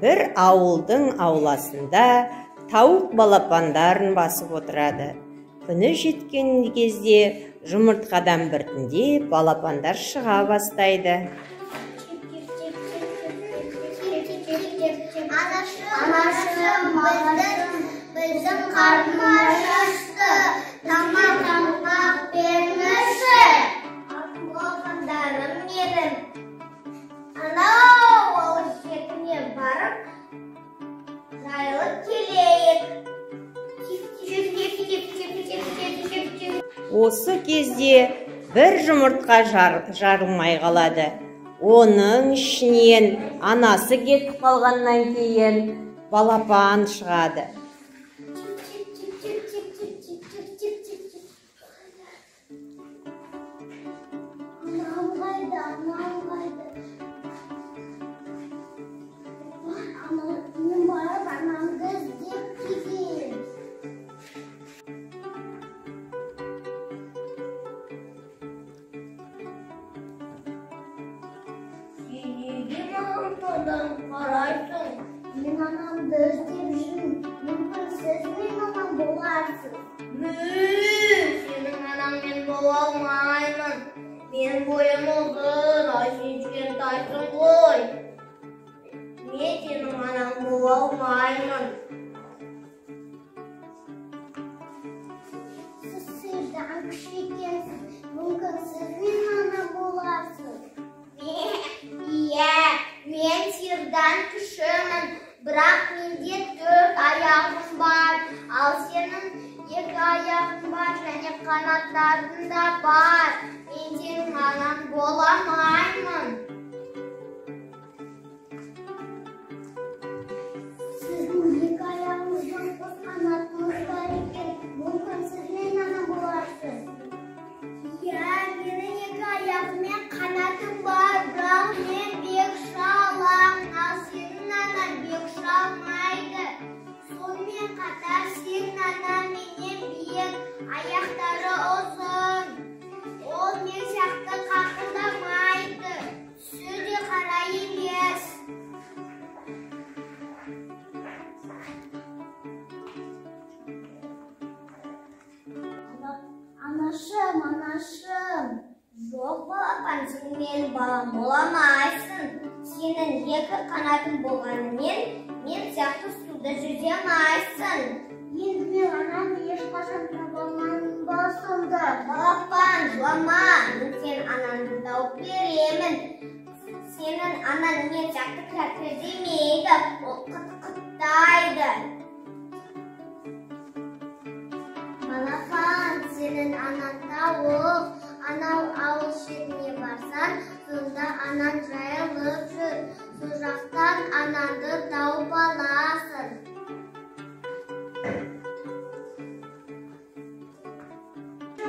бір ауылдың ауласында тауық балапандарын басып отырады. Күні жеткен кезде жұмыртқадан біртіндеп балапандар шыға бастайды. Анашым, біздің қарнымыз ашты, тамақ бермеші. Балапандарым менің, анау ауыл шетіне барып, жайлы келейік. Осы кезде бір жұмыртқа жарылмай қалады. Оның ішінен анасы кетіп қалғаннан кейін балапан шығады. Қарайсың, мен анамды іздеп жүрмін, мүмкін сіз мен анам боларсыз. Сенің анаңмен бола алмаймын. Мен бойым ұзын, сен кішкентайсың ғой. Мен сенің анаң бола алмаймын. Сіз сізден кіші екенсіз, мүмкін сіз мен анам боларсыз. Иә, мен сізден кішімін, бірақ менде 4 аяғым бар, ал сенің 2 аяғың бар және қанаттарың да бар. Мен сенің анаң бола алмаймын. Сіздің 2 аяғыңыздан қос қанатыңыз бар екен, мүмкін сіз мен анам боларсыз. Иә, менің 2 аяғым мен қанатым бар, бірақ мен бек шалам, ал сенің анаң бек шалмайды. Сонымен қатар сенің анаң менен биік, аяқтары ұзын. Ол мен сияқты қақылдамайды, түсі де қара емес. Анашым, жоқ балапан, сен менің балам боламайсың. Сенің 2 қанатың болғанымен мен сияқты суда жүзе алмайсың. Енді мен анамды ешқашан таба алмаймын ба сонда? Балапан, жылама, мен сенің анаңды тауып беремін. Сенің анаң мен сияқты кірәкір демейді, ол қыт-қыттайды. Балапан, сенің анаң тауық, анау ауыл шетіне барсан, сонда анаң жайылып жүр. Сол жақтан анаңды тауып аласың.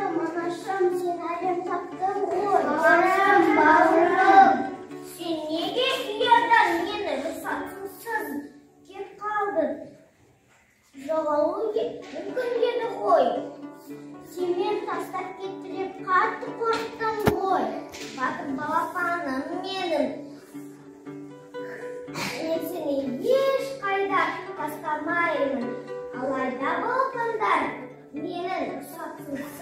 Анашым, сен әлем таптың ғой. Бауырым, сен неге ұядан мені рұқсатсыз кеп қалдың? Жоғалу мүмкін еді ғой. Сен мен тастап кетіріп қатты қорықтың ғой. Батыр балапаным менің. Мен сені ешқайда тастамаймын. Алайда балапандар менің рұқсатсыз